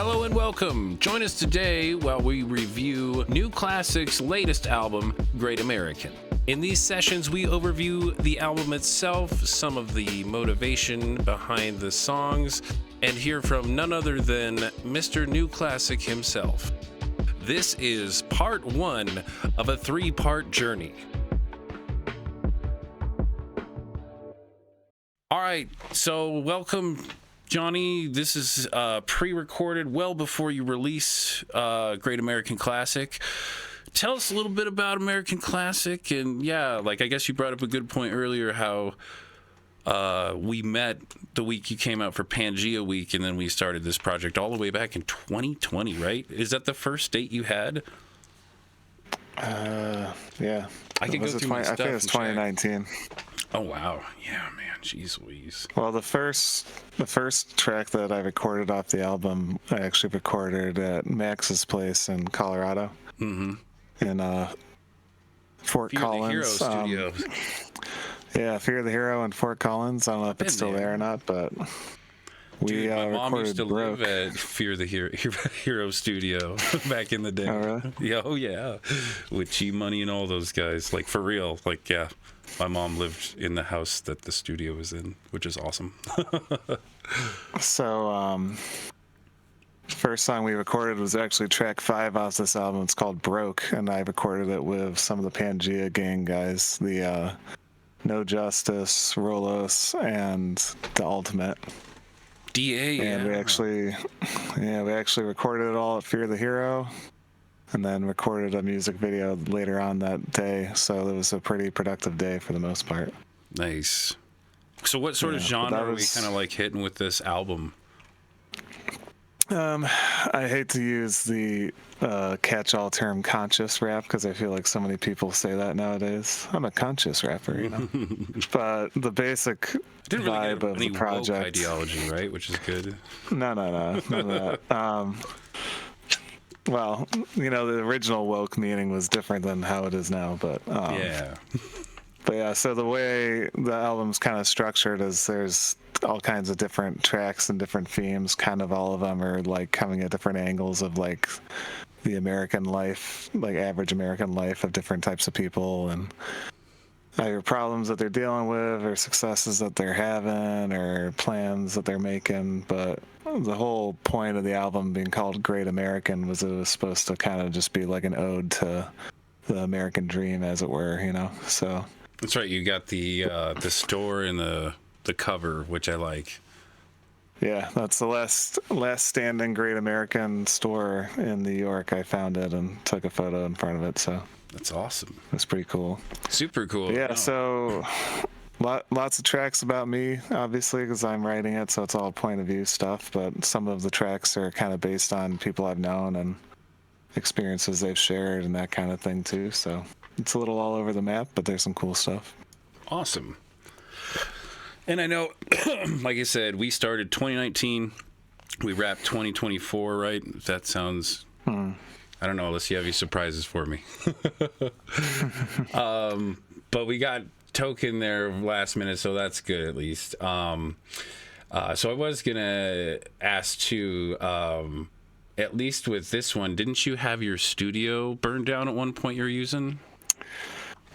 Hello and welcome. Join us today while we review New Classic's latest album, Great American. In these sessions, we overview the album itself, some of the motivation behind the songs, and hear from none other than Mr. New Classic himself. This is part one of a three-part journey. All right, so welcome, Johnny. This is pre-recorded well before you release Great American Classic. Tell us a little bit about American Classic, and I guess you brought up a good point earlier how we met the week you came out for Pangea week, and then we started this project all the way back in 2020, right? Is that the first date you had? Yeah. I could go through my stuff. I think it was 2019. Oh wow, yeah, man. Jeez Louise. Well, the first track that I recorded off the album, I actually recorded at Max's place in Colorado. Mm-hmm. In Fort Collins. Fear the Hero Studios. Yeah, Fear the Hero in Fort Collins. I don't know if it's still there or not, but we my mom used to Broke. live at Fear the Hero Studio back in the day. Oh, really? Yeah, oh yeah, with G-Money and all those guys. Like, for real. Like, yeah, my mom lived in the house that the studio was in, which is awesome. So, first song we recorded was actually track 5 off this album. It's called Broke, and I recorded it with some of the Pangea gang guys, the No Justice, Rolos, and the Alltiment. DA, and we actually recorded it all at Fear the Hero, and then recorded a music video later on that day. So it was a pretty productive day for the most part. Nice. So what sort of genre are we kind of like hitting with this album? I hate to use the catch-all term conscious rap because I feel like so many people say that nowadays. I'm a conscious rapper, you know. But the basic vibe of the project, woke ideology, right? Which is good. No, none of that. Well, you know, the original woke meaning was different than how it is now, but yeah. But yeah, so the way the album's kind of structured is there's all kinds of different tracks and different themes. Kind of all of them are like coming at different angles of like the American life, like average American life of different types of people, and either problems that they're dealing with or successes that they're having or plans that they're making. But the whole point of the album being called Great American was it was supposed to kind of just be like an ode to the American dream, as it were, you know. So that's right. You got the store and the cover, which I like. Yeah, that's the last standing Great American store in New York. I found it and took a photo in front of it. So that's awesome. It's pretty cool. Super cool. But yeah. So lots of tracks about me, obviously, because I'm writing it. So it's all point of view stuff. But some of the tracks are kind of based on people I've known and experiences they've shared and that kind of thing too. So it's a little all over the map, but there's some cool stuff. Awesome. And I know, like I said, we started 2019. We wrapped 2024, right? If that sounds, I don't know, unless you have any surprises for me. But we got Toke in there last minute, so that's good at least. So I was going to ask too, at least with this one, didn't you have your studio burned down at one point you're using?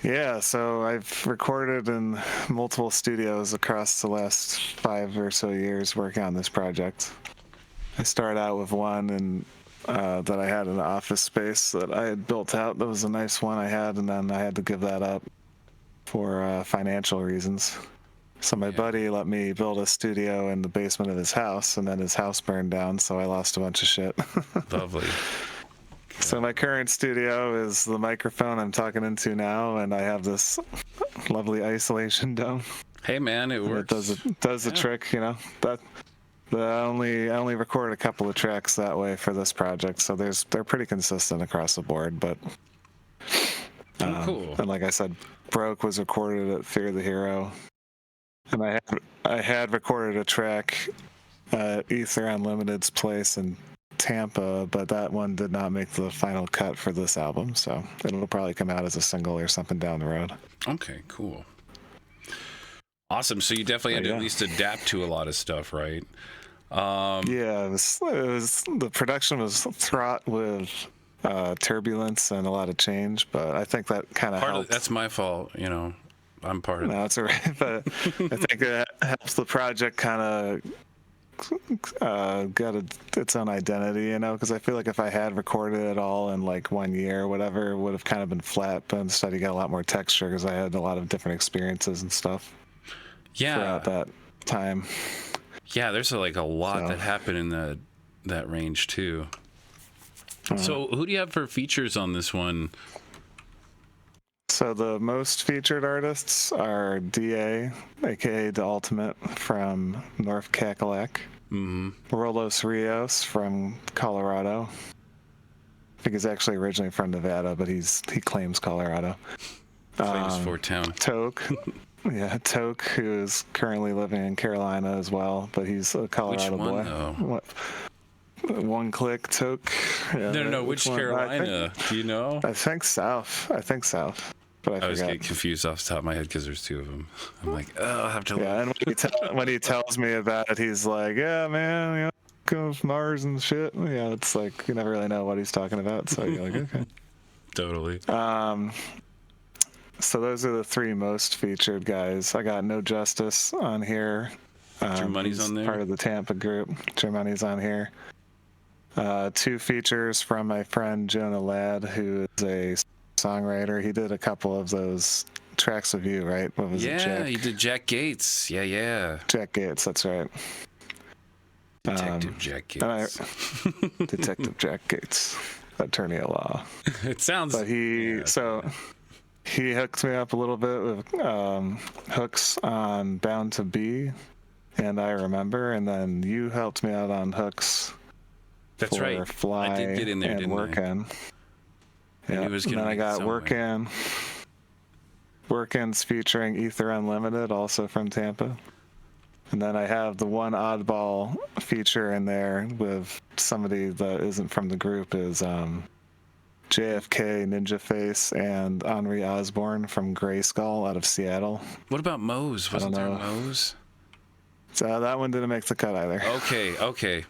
Yeah, so I've recorded in multiple studios across the last 5 or so years working on this project. I started out with one that I had in the office space that I had built out. That was a nice one I had, and then I had to give that up for financial reasons. So my buddy let me build a studio in the basement of his house, and then his house burned down, so I lost a bunch of shit. Lovely. So my current studio is the microphone I'm talking into now, and I have this lovely isolation dome. Hey man, it works. It does the trick, you know. I only record a couple of tracks that way for this project, so they're pretty consistent across the board. But cool. And like I said, Broke was recorded at Fear the Hero, and I had recorded a track at ether.UNLIMITED's place in Tampa, but that one did not make the final cut for this album, so it'll probably come out as a single or something down the road. Okay, cool. Awesome. So you definitely had to at least adapt to a lot of stuff, right? Yeah, it was the production was fraught with turbulence and a lot of change, but I think that kind of helped. That's my fault, I'm part of No, that's all right. But I think it helps the project kind of got its own identity, because I feel like if I had recorded it all in like 1 year or whatever, it would have kind of been flat, but instead you got a lot more texture because I had a lot of different experiences and stuff throughout that time. Yeah, there's a lot that happened in that range too. So who do you have for features on this one? So the most featured artists are DA, aka the Alltiment from North Cackalack, Rolos Rios from Colorado. I think he's actually originally from Nevada, but he claims Colorado. Famous for town. Toke. Yeah, Toke, who is currently living in Carolina as well, but he's a Colorado boy. Though? One click Toke. Yeah, No. Which Carolina? Do you know? I think South. But I was getting confused off the top of my head because there's two of them. I'm like, oh, I'll have to look. Yeah, and when he tells me about it, he's like, yeah, man, go with Mars and shit. Yeah, it's like you never really know what he's talking about, so you're like, okay. Totally. So those are the three most featured guys. I got No Justice on here. Germoney's on there. Part of the Tampa group. Germoney's on here. 2 features from my friend Jonah Ladd, who is a songwriter. He did a couple of those tracks of you, right? What was it? Yeah, he did Jack Gates. Yeah. Jack Gates, that's right. Detective Jack Gates. Detective Jack Gates, attorney at law. It sounds. But he hooked me up a little bit with hooks on Bound to Be and I Remember, and then you helped me out on hooks. That's for right. Fly I did get in there, and didn't Workin'. Yeah, and then I got Workin'. Workin's featuring Ether.UNLIMITED, also from Tampa. And then I have the one oddball feature in there with somebody that isn't from the group is JFK, Ninja Face, and Onry Ozzborn from Grayskul out of Seattle. What about Mose? Wasn't there Mose? So that one didn't make the cut either. Okay.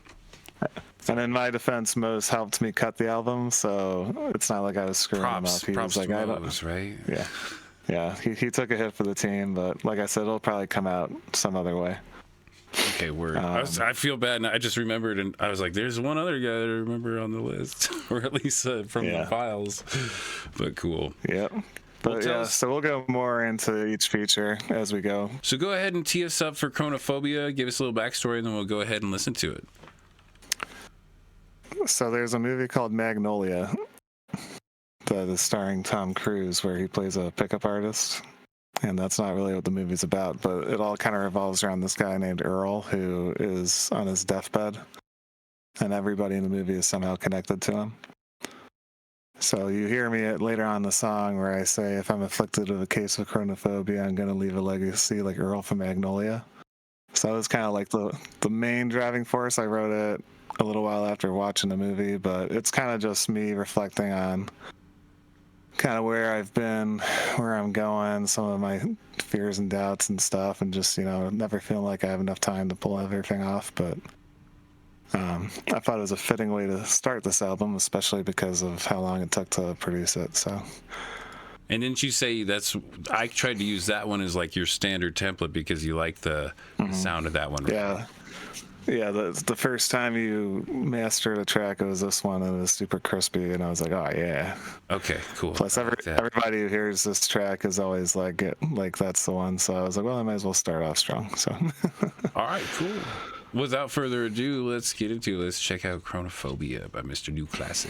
And in my defense, Mose helped me cut the album, so it's not like I was screwing him up. He was like, to Mose, right? Yeah. He took a hit for the team, but like I said, it'll probably come out some other way. Okay, word. I feel bad, and I just remembered, and I was like, "There's one other guy that I remember on the list, or at least from the files." But cool. Yep. But so we'll go more into each feature as we go. So go ahead and tee us up for Chronophobia. Give us a little backstory, and then we'll go ahead and listen to it. So there's a movie called Magnolia that is starring Tom Cruise, where he plays a pickup artist. And that's not really what the movie's about, but it all kind of revolves around this guy named Earl, who is on his deathbed, and everybody in the movie is somehow connected to him. So you hear me later on in the song where I say, if I'm afflicted with a case of chronophobia, I'm going to leave a legacy like Earl from Magnolia. So that was kind of like the main driving force. I wrote it a little while after watching the movie, but it's kind of just me reflecting on kind of where I've been, where I'm going, some of my fears and doubts and stuff, and just, never feeling like I have enough time to pull everything off. But I thought it was a fitting way to start this album, especially because of how long it took to produce it. So. And didn't you say I tried to use that one as like your standard template because you like the sound of that one? Right? Yeah, the first time you mastered a track, it was this one, and it was super crispy, and I was like, oh, yeah. Okay, cool. Plus, everybody who hears this track is always like, that's the one, so I was like, well, I might as well start off strong, so. All right, cool. Without further ado, let's check out Chronophobia by Mr. New Classic.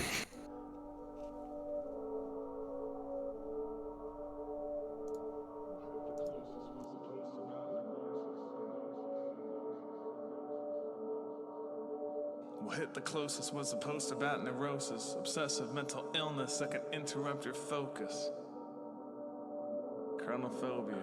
What hit the closest was a post about neurosis, obsessive mental illness that can interrupt your focus. Chronophobia.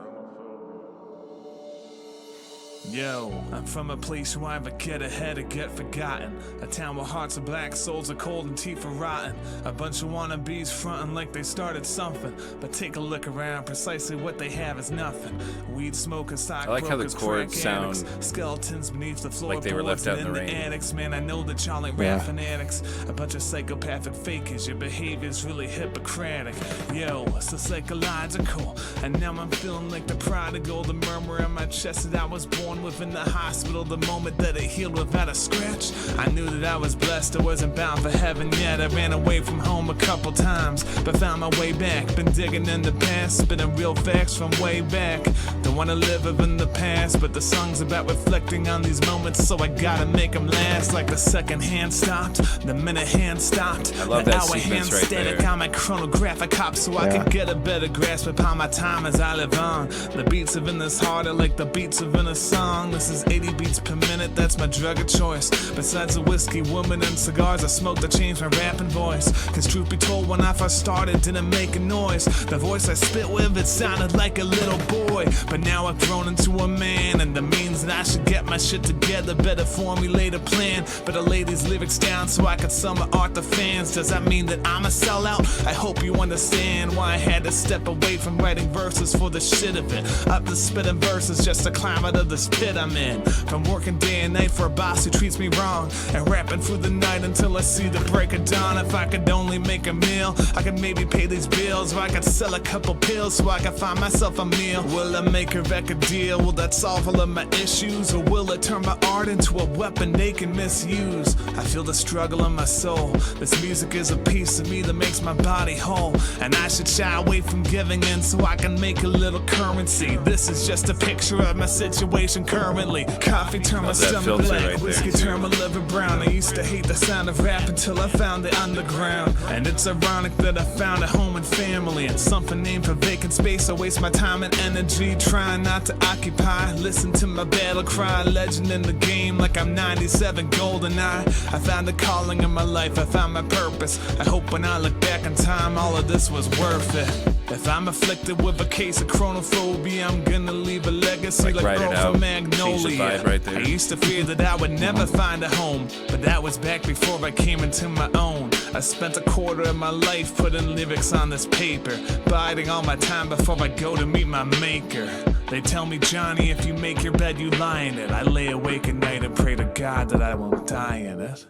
Yo, I'm from a place where I either get ahead or get forgotten. A town where hearts of black souls are cold and teeth are rotten. A bunch of wannabes fronting like they started something. But take a look around, precisely what they have is nothing. Weed smokers, stock I like how the brokers, chords crack sound addicts, skeletons beneath the floor, like they were left out in the rain. attics. Man, I know that y'all ain't rap fanatics. A bunch of psychopathic fakers, your behavior's really hypocritic. Yo, so psychological. And now I'm feeling like the prodigal, the murmur in my chest that I was born within the hospital. The moment that it healed without a scratch, I knew that I was blessed. I wasn't bound for heaven yet. I ran away from home a couple times, but found my way back. Been digging in the past, spitting real facts from way back. Don't wanna live in the past, but the song's about reflecting on these moments, so I gotta make them last. Like the second hand stopped, the minute hand stopped, I love the that hour hand sequence right static there. on my chronographic hop, so I can get a better grasp upon my time as I live on. The beats of in this heart are like the beats of in a song. This is 80 beats per minute, that's my drug of choice. Besides a whiskey, woman, and cigars, I smoke to change my rapping voice. Cause truth be told, when I first started, didn't make a noise. The voice I spit with, it sounded like a little boy. But now I've grown into a man, and that means that I should get my shit together, better formulate a plan. Better lay these lyrics down so I can sell my art to fans. Does that mean that I'm a sellout? I hope you understand why I had to step away from writing verses for the shit of it. Up to spitting verses just to climb out of this pit I'm in. From working day and night for a boss who treats me wrong, and rapping through the night until I see the break of dawn. If I could only make a meal, I could maybe pay these bills, or I could sell a couple pills so I could find myself a meal. Will I make a record deal? Will that solve all of my issues? Or will it turn my art into a weapon they can misuse? I feel the struggle in my soul. This music is a piece of me that makes my body whole, and I should shy away from giving in so I can make a little currency. This is just a picture of my situation currently. Coffee turned my stomach black, right whiskey there, turned my liver brown. I used to hate the sound of rap until I found the underground. And it's ironic that I found a home and family, and something named for vacant space. I waste my time and energy trying not to occupy. Listen to my battle cry, legend in the game like I'm 97 GoldenEye. I found a calling in my life, I found my purpose. I hope when I look back in time, all of this was worth it. If I'm afflicted with a case of chronophobia, I'm gonna leave a legacy like write it Earl out. from Change the Magnolia. vibe right there. I used to fear that I would never find a home, but that was back before I came into my own. I spent a quarter of my life putting lyrics on this paper, biding all my time before I go to meet my maker. They tell me, Johnny, if you make your bed, you lie in it. I lay awake at night and pray to God that I won't die in it.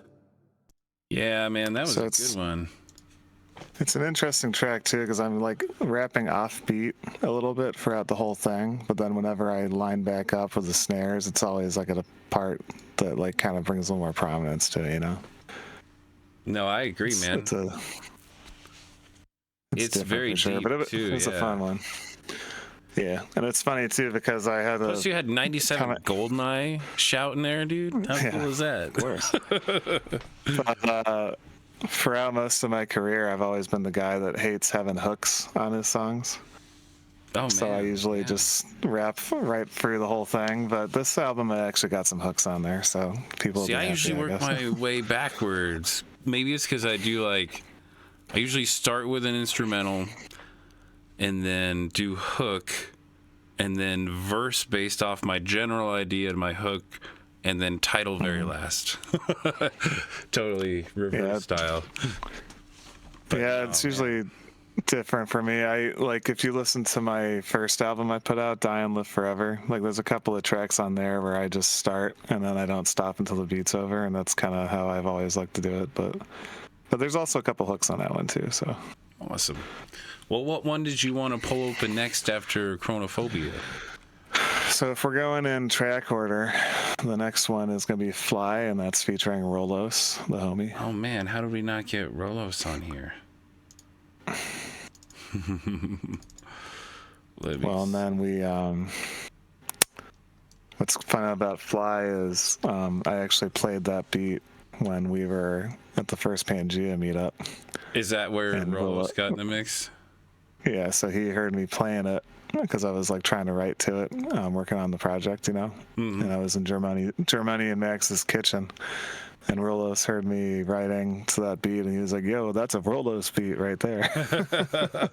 Yeah, man, that was So a it's- good one. It's an interesting track too, because I'm like rapping off beat a little bit throughout the whole thing, but then whenever I line back up with the snares, it's always like at a part that like kind of brings a little more prominence to it, you know? No, I agree, man. It's different very for sure, deep, but it too, was a yeah. fun one. Yeah, and it's funny too because I had a Plus, you had 97 comment- GoldenEye shouting there, dude. How cool was that? Of course. But, throughout most of my career, I've always been the guy that hates having hooks on his songs. Oh, man. So I usually just rap right through the whole thing. But this album, I actually got some hooks on there, so people. See, will be I usually happy, work guess. my way backwards. Maybe it's because I do like, I usually start with an instrumental and then do hook and then verse based off my general idea of my hook and then title very last. Totally reverse style. But, Yeah, it's usually different for me. I like if you listen to my first album I put out, Die and Live Forever, like there's a couple of tracks on there where I just start and then I don't stop until the beat's over, and that's kind of how I've always liked to do it. But there's also a couple hooks on that one too, so. Awesome. Well, what one did you want to pull open next after Chronophobia? So if we're going in track order, the next one is going to be Fly, and that's featuring Rolos, the homie. Oh man, how did we not get Rolos on here? Well, and then we, what's fun about Fly is I actually played that beat when we were at the first Pangea meetup. Is that where And Rolos got in the mix? Yeah, so he heard me playing it because I was like trying to write to it, working on the project, you know. And I was in Germany in Max's kitchen, and Rolos heard me writing to that beat, and he was like, "Yo, that's a Rolos beat right there."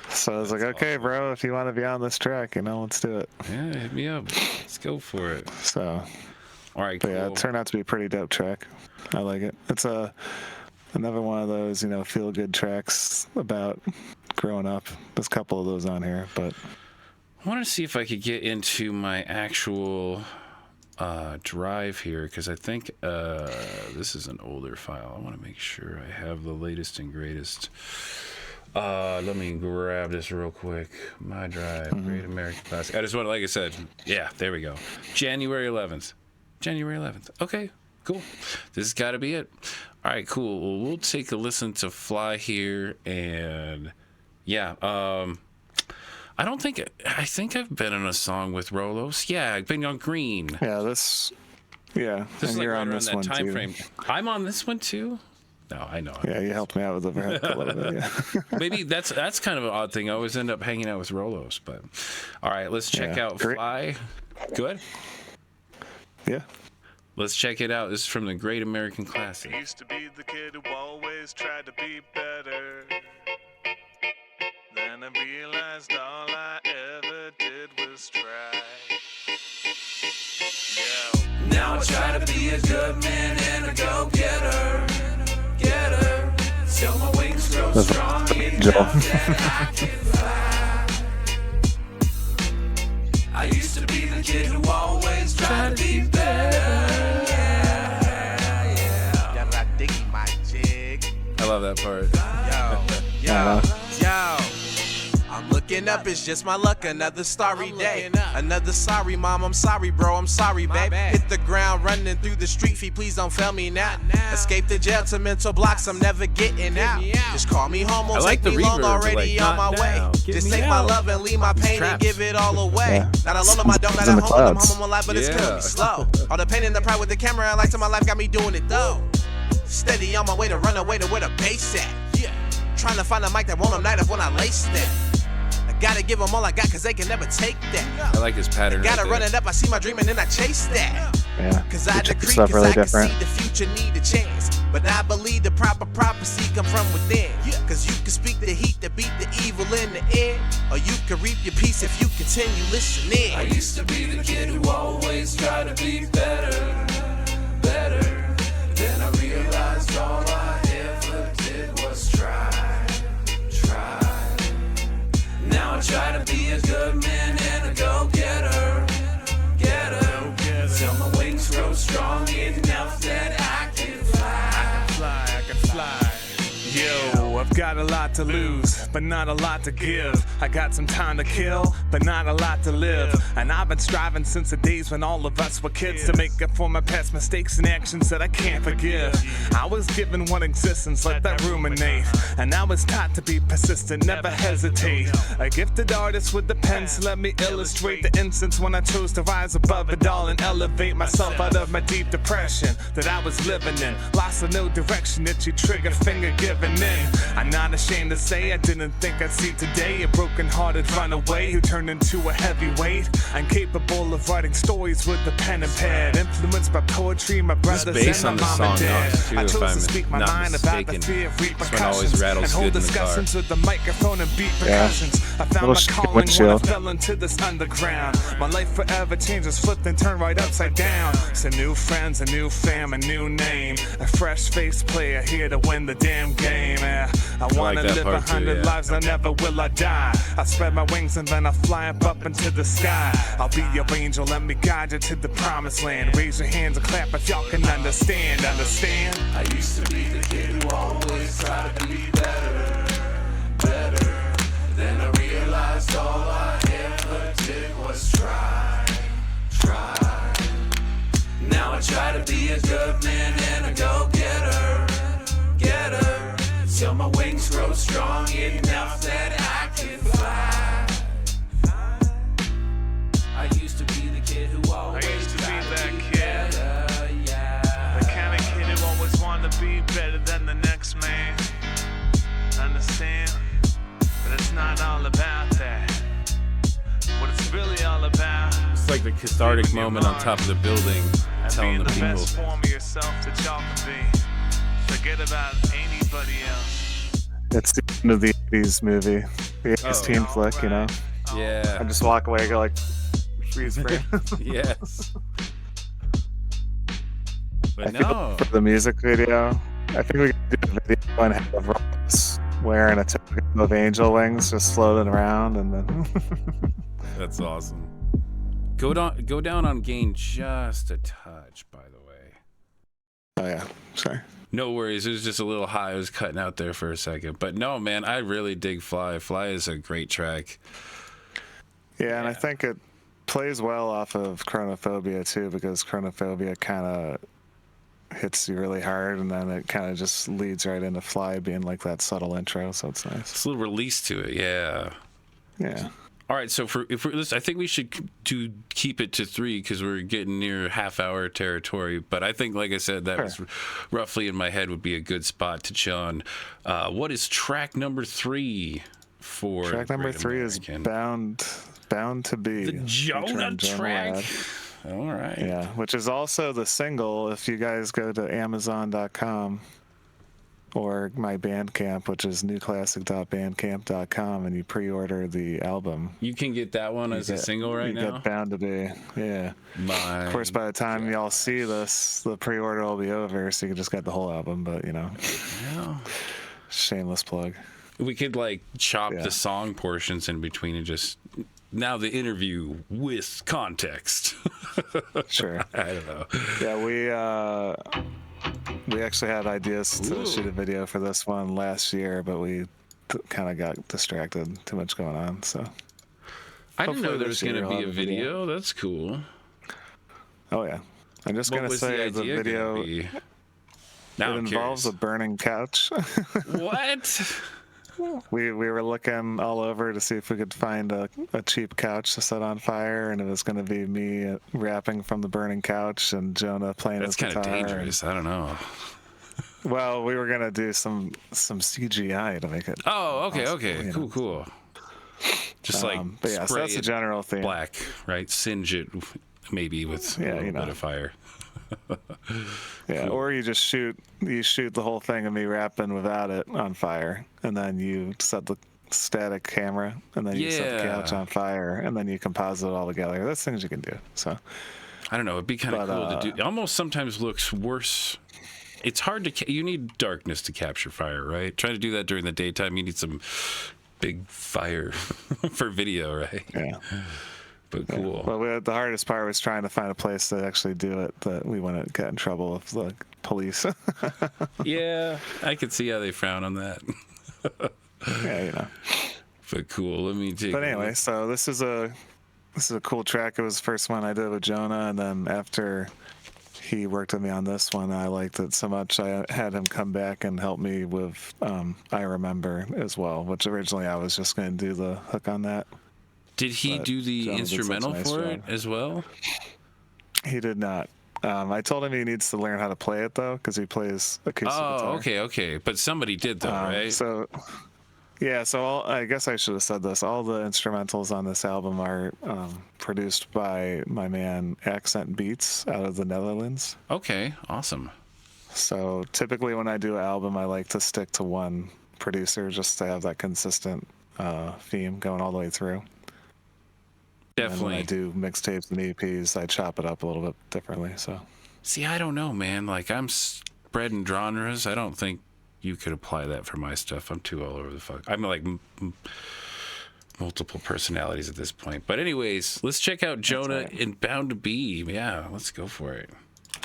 So I was like, okay, bro, if you want to be on this track, let's do it. Yeah, hit me up. Let's go for it. So, all right, but cool. yeah, it turned out to be a pretty dope track. I like it. It's another one of those, feel good tracks about growing up. There's a couple of those on here, but I want to see if I could get into my actual drive here, because I think this is an older file. I want to make sure I have the latest and greatest. Let me grab this real quick. My drive, Great American Classic. I just want to, like I said, yeah, there we go. January 11th. Okay, cool. This has got to be it. All right, cool. Well, we'll take a listen to Fly here, and yeah, I think I've been in a song with Rolos. Yeah, I've been on Green. Yeah, this and is you're like on this that one time too. frame. I'm on this one too. No, I know. Yeah, you helped me out with the rap a little bit. Yeah. Maybe that's kind of an odd thing. I always end up hanging out with Rolos, but all right, let's check out Fly. Good. Yeah. Let's check it out. This is from the Great American Classic. I used to be the kid who always tried to be better. Then I realized all I ever did was try. Yo. Now I try to be a good man and a go-getter. Till my wings grow strong enough that I can fly. I used to be the kid who always tried to be better. Yeah. My jig. I love that part. Yo. I'm looking up, it's just my luck, another starry day. Another sorry mom, I'm sorry bro, I'm sorry babe. Hit the ground running through the street, feet, please don't fail me now. Escape the jail to mental blocks, I'm never getting out. Just call me home, won't take me long, already on my way. Just take my love and leave my pain and give it all away. Not alone in my dome, not at home, I'm alive, but it's killing me slow. All the pain and the pride with the camera, I like to my life, got me doing it though. Steady on my way to run away to where the bass at. Trying to find a mic that won't night up when I lace that. Gotta give them all I got, cause they can never take that. I like his pattern. Gotta run it up, I see my dream and then I chase that. Yeah. Cause I decree, stuff cause really I can different. see the future need a chance. But I believe the proper prophecy come from within. Cause you can speak the heat that beat the evil in the air. Or you can reap your peace if you continue listening. I used to be the kid who always tried to be better. Then I realized all I ever did was try. Now I try to be a good man and a go-getter. Till my wings grow strong enough that I can fly. I can fly. Yo, I've got a lot to lose, but not a lot to give. I got some time to kill, but not a lot to live. And I've been striving since the days when all of us were kids to make up for my past mistakes and actions that I can't forgive. I was given one existence, let that ruminate. And I was taught to be persistent, never hesitate. A gifted artist with the pens, let me illustrate the instance when I chose to rise above it all and elevate myself out of my deep depression that I was living in. Lost of no direction, itchy trigger finger giving in. I'm not ashamed to say I didn't think I'd see today a broken-hearted runaway who turned into a heavyweight. I'm capable of writing stories with the pen and pad, influenced by poetry, my brothers and my mom and dad. I chose to speak my mind about the fear of repercussions and hold discussions with the microphone and beat percussions. I found my calling when I fell into this underground. My life forever changes, flipped and turned right upside down. So new friends, a new fam, a new name, a fresh-faced player here to win the damn game. I wanna live 100 lives, I never will I die. I spread my wings and then I fly up into the sky. I'll be your angel, let me guide you to the promised land. Raise your hands and clap if y'all can understand. I used to be the kid who always tried to be better. Then I realized all I ever did was try. Now I try to be a good man and a go-getter. Till my wings grow strong enough that I can fly. I used to be the kid who always tried to be better. Yeah. The kind of kid who always wanted to be better than the next man. Understand? But it's not all about that. What it's really all about. It's like the cathartic moment on top of the building, telling the being the people. best form of yourself that y'all can be. Forget about anybody else. It's the end of the 80s movie. the 16 flick, you know. Yeah. I just walk away, go like freeze frame. Yes. But I feel no. like for the music video, I think we could do a video and have Rolos wearing a token of angel wings, just floating around, and then. That's awesome. Go down on gain just a touch, by the way. Oh yeah, sorry. No worries. It was just a little high. I was cutting out there for a second. But no, man, I really dig Fly. Fly is a great track. Yeah, and I think it plays well off of Chronophobia too, because Chronophobia kind of hits you really hard, and then it kind of just leads right into Fly being like that subtle intro, so it's nice. It's a little release to it, yeah. Yeah. All right, so I think we should keep it to 3 because we're getting near half-hour territory. But I think, like I said, that was roughly in my head would be a good spot to chill on. What is track number 3 for? Track number 3 is Bound to Be. The Jonah track. Ladd. All right. Yeah, which is also the single. If you guys go to Amazon.com or my Bandcamp, which is newclassic.bandcamp.com, and you pre-order the album, you can get that one as a single right now? You get Bound to Be, yeah. Of course, by the time y'all see this, the pre-order will be over, so you can just get the whole album, but, you know. Yeah. Shameless plug. We could, like, chop the song portions in between and just... Now the interview with context. Sure. I don't know. Yeah, we actually had ideas to shoot a video for this one last year, but we kind of got distracted. Too much going on, so. I didn't know there was going to be a video. That's cool. Oh, yeah. I'm just going to say the video, it involves a burning couch. What? We were looking all over to see if we could find a cheap couch to set on fire, and it was going to be me rapping from the burning couch and Jonah playing his guitar. That's kind of dangerous. I don't know. Well, we were going to do some CGI to make it. Oh, okay, awesome, okay. Cool, cool. Just like but yeah, so that's the general theme. Black, right? Singe it maybe with a little bit of fire. Yeah, or you just shoot the whole thing of me rapping without it on fire, and then you set the static camera, and then you set the couch on fire, and then you composite it all together. That's things you can do. So I don't know. It'd be kind of cool to do. It almost sometimes looks worse. It's hard to. You need darkness to capture fire, right? Try to do that during the daytime. You need some big fire for video, right? Yeah. But cool. Yeah. Well, the hardest part was trying to find a place to actually do it that we wouldn't get in trouble with the police. Yeah, I could see how they frown on that. Yeah, you know. But cool. Let me take. But anyway, so this is a cool track. It was the first one I did with Jonah, and then after he worked with me on this one, I liked it so much I had him come back and help me with I Remember as well, which originally I was just going to do the hook on that. Did he do the instrumental for it as well? He did not. I told him he needs to learn how to play it, though, because he plays acoustic guitar. Okay. But somebody did, though, right? So I guess I should have said this. All the instrumentals on this album are produced by my man Accent Beats out of the Netherlands. Okay, awesome. So typically when I do an album, I like to stick to one producer just to have that consistent theme going all the way through. Definitely. And when I do mixtapes and EPs, I chop it up a little bit differently. So, see, I don't know, man. Like, I'm spreading genres. I don't think you could apply that for my stuff. I'm too all over the fuck. I'm like multiple personalities at this point. But anyways, let's check out Jonah and Bound to Be. Yeah, let's go for it.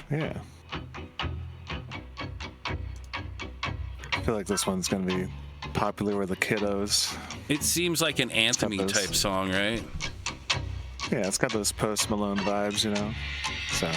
Yeah. I feel like this one's going to be popular with the kiddos. It seems like an anthem-y type song, right? Yeah, it's got those Post Malone vibes, you know. So,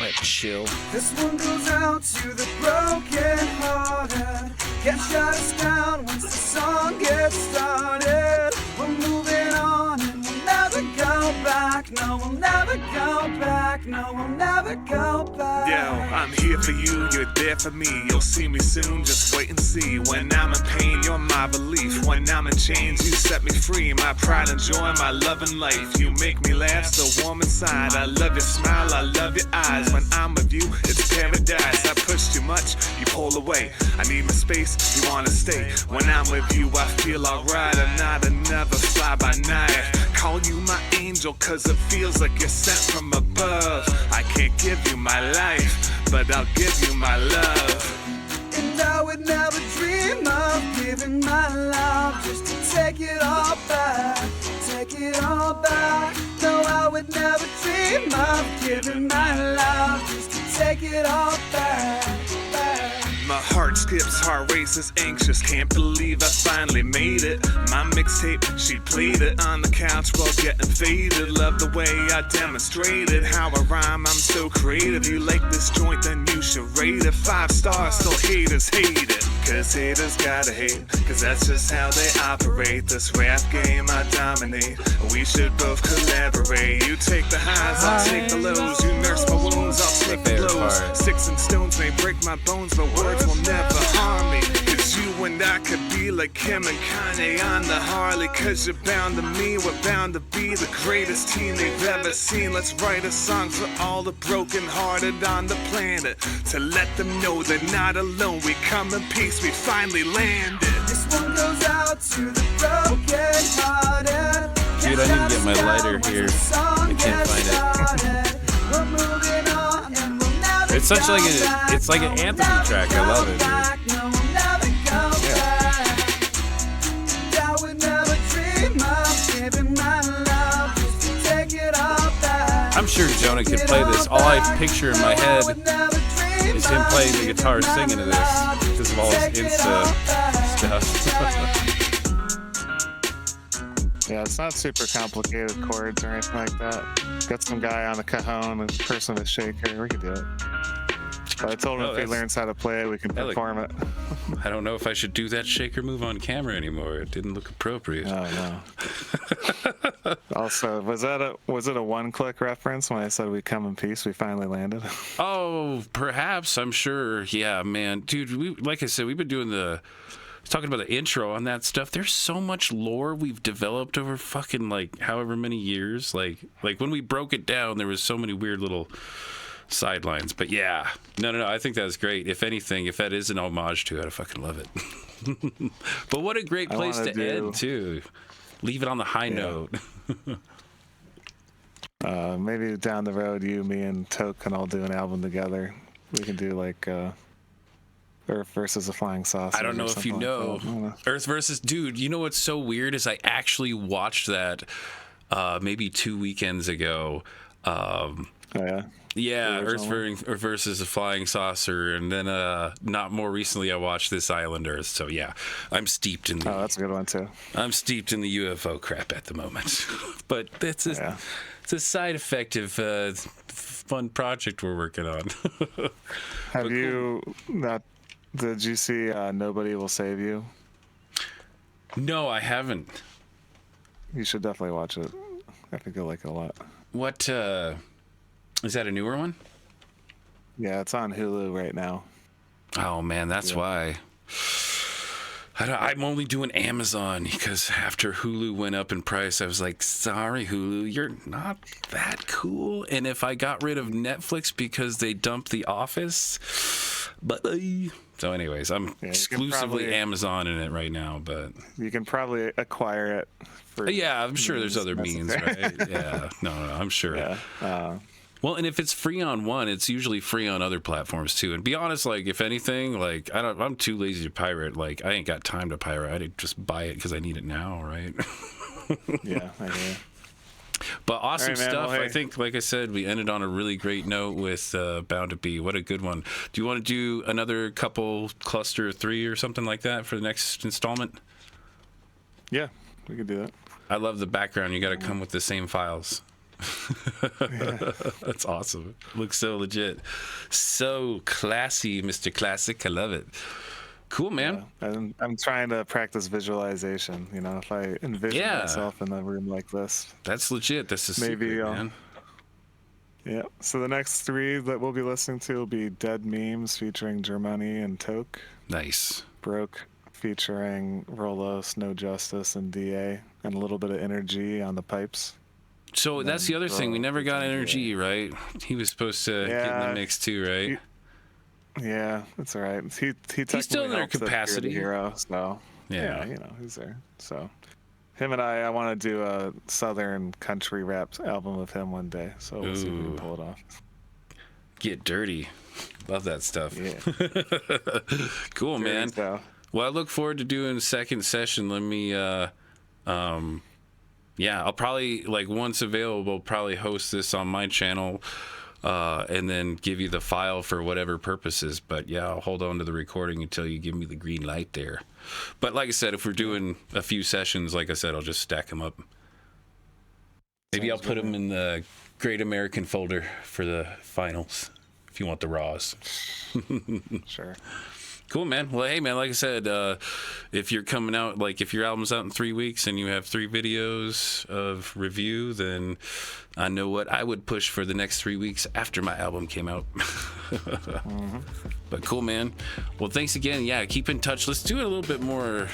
like chill. This one goes out to the broken hearted. Can't shut us down once the song gets started. We're moving on and we'll never go back. No, we'll never go back. No, we'll never go back. I'm here for you, you're there for me. You'll see me soon, just wait and see. When I'm in pain, you're my relief. When I'm in chains, you set me free. My pride and joy, my love and life. You make me laugh so warm inside. I love your smile, I love your eyes. When I'm with you, it's paradise. I push too much, you pull away. I need my space, you wanna stay. When I'm with you, I feel alright. I'm not another fly-by-night. Call you my angel, cause it feels like you're sent from above. I can't give you my life, but I'll give you my love. And I would never dream of giving my love just to take it all back, take it all back. No, I would never dream of giving my love just to take it all back, back. My heart skips, heart races, anxious. Can't believe I finally made it. My mixtape, she played it on the couch while getting faded. Love the way I demonstrated how I rhyme, I'm so creative. You like this joint, then you should rate it 5 stars, so haters hate it. Cause haters gotta hate, cause that's just how they operate. This rap game I dominate, we should both collaborate. You take the highs, I'll take the lows. You nurse my wounds, I'll take the blows. Sticks and stones may break my bones, but words will never harm me. Cause you and I could be like Kim and Kanye on the Harley. Cause you're bound to me, we're bound to be the greatest team they've ever seen. Let's write a song for all the broken hearted on the planet, to let them know they're not alone. We come in peace, we finally landed. This one goes out to the broken hearted. Dude, I need to get my lighter here. I can't find it. We're moving on and we'll never It's such like it's like an anthem track. I love it, dude. no, we'll never go back. I would never dream of giving my love just to take it all back. I'm sure Jonah could play this. All I picture in my head is him playing the guitar singing to this because of all his Insta stuff. Yeah, it's not super complicated chords or anything like that. Got some guy on a cajon and a person with a shaker. We could do it. But I told him if he learns how to play it, we can perform it. I don't know if I should do that shaker move on camera anymore. It didn't look appropriate. Oh no. Also, was it a one-click reference when I said we come in peace? We finally landed. Oh, perhaps. I'm sure. Yeah, man, dude. Like I said, we've been doing talking about the intro on that stuff. There's so much lore we've developed over fucking like however many years. Like when we broke it down, there was so many weird little sidelines. But yeah, no. I think that was great. If anything, if that is an homage to it, I fucking love it. But what a great place to end too. Leave it on the high note. Maybe down the road, you, me, and Toke can all do an album together. We can do like Earth versus a Flying Saucer. I don't know if you know. Earth versus... Dude, you know what's so weird is I actually watched that maybe 2 weekends ago. Oh, yeah? Yeah, Earth versus a Flying Saucer. And then not more recently, I watched This Island Earth. So, yeah, I'm steeped in the... Oh, that's a good one, too. I'm steeped in the UFO crap at the moment. But it's a side effect of fun project we're working on. Have you... Did you see Nobody Will Save You? No, I haven't. You should definitely watch it. I think you'll like it a lot. What, is that a newer one? Yeah, it's on Hulu right now. Oh, man, that's why. I'm only doing Amazon because after Hulu went up in price, I was like, sorry, Hulu, you're not that cool. And if I got rid of Netflix because they dumped The Office, but so anyways, I'm exclusively Amazon in it right now. But you can probably acquire it. I'm sure there's other means, right? Yeah, no, I'm sure. Yeah. Well, and if it's free on one, it's usually free on other platforms too. And be honest, like if anything, like I'm too lazy to pirate. Like I ain't got time to pirate. I'd just buy it because I need it now, right? Yeah, I do. But awesome right, man. stuff. Well, hey. I think, like I said, we ended on a really great note with Bound to Be. What a good one. Do you want to do another couple cluster 3 or something like that for the next installment? Yeah, we could do that. I love the background. You got to come with the same files. Yeah. That's awesome. Looks so legit. So classy, Mr. Classic. I love it. Cool, man. Yeah. I'm trying to practice visualization. You know, if I envision myself in a room like this, that's legit. That's a secret, man. Yeah. So the next 3 that we'll be listening to will be Dead Memes featuring Germoney and Toke. Nice. Broke featuring Rolos, No Justice, and DA, and a little bit of Energy on the pipes. So that's the other thing. We never got Energy, right? He was supposed to get in the mix too, right? Yeah, that's all right. He's still in their capacity. Hero, so yeah, you know, he's there. So him and I want to do a Southern country rap album with him one day. So we'll see if we can pull it off. Get dirty. Love that stuff. Yeah. Cool, man. So. Well, I look forward to doing a second session. Let me, I'll probably, like, once available, probably host this on my channel and then give you the file for whatever purposes. But, yeah, I'll hold on to the recording until you give me the green light there. But, like I said, if we're doing a few sessions, like I said, I'll just stack them up. Maybe I'll put them in the Great American folder for the finals, if you want the raws. Sure. Cool, man. Well, hey, man, like I said, if you're coming out, like if your album's out in 3 weeks and you have 3 videos of review, then I know what I would push for the next 3 weeks after my album came out. But cool, man. Well, thanks again. Yeah, keep in touch. Let's do it a little bit more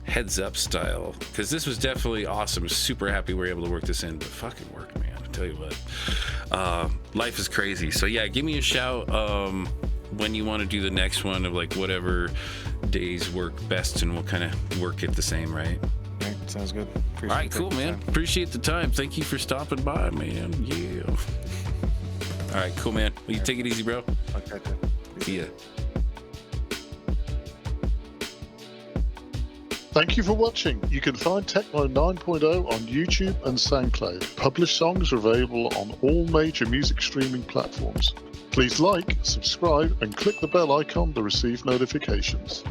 heads up style, because this was definitely awesome. Super happy we were able to work this in, but fucking work, man. I tell you what, life is crazy. So yeah, give me a shout when you want to do the next one, of like whatever days work best, and we'll kind of work it the same, right? Okay, sounds good. All right, cool, man. Appreciate the time. Thank you for stopping by, man. Yeah. All right, cool, man. Well, you take it easy, bro. Okay. See ya. Thank you for watching. You can find Tekmo 9.0 on YouTube and SoundCloud. Published songs are available on all major music streaming platforms. Please like, subscribe, and click the bell icon to receive notifications.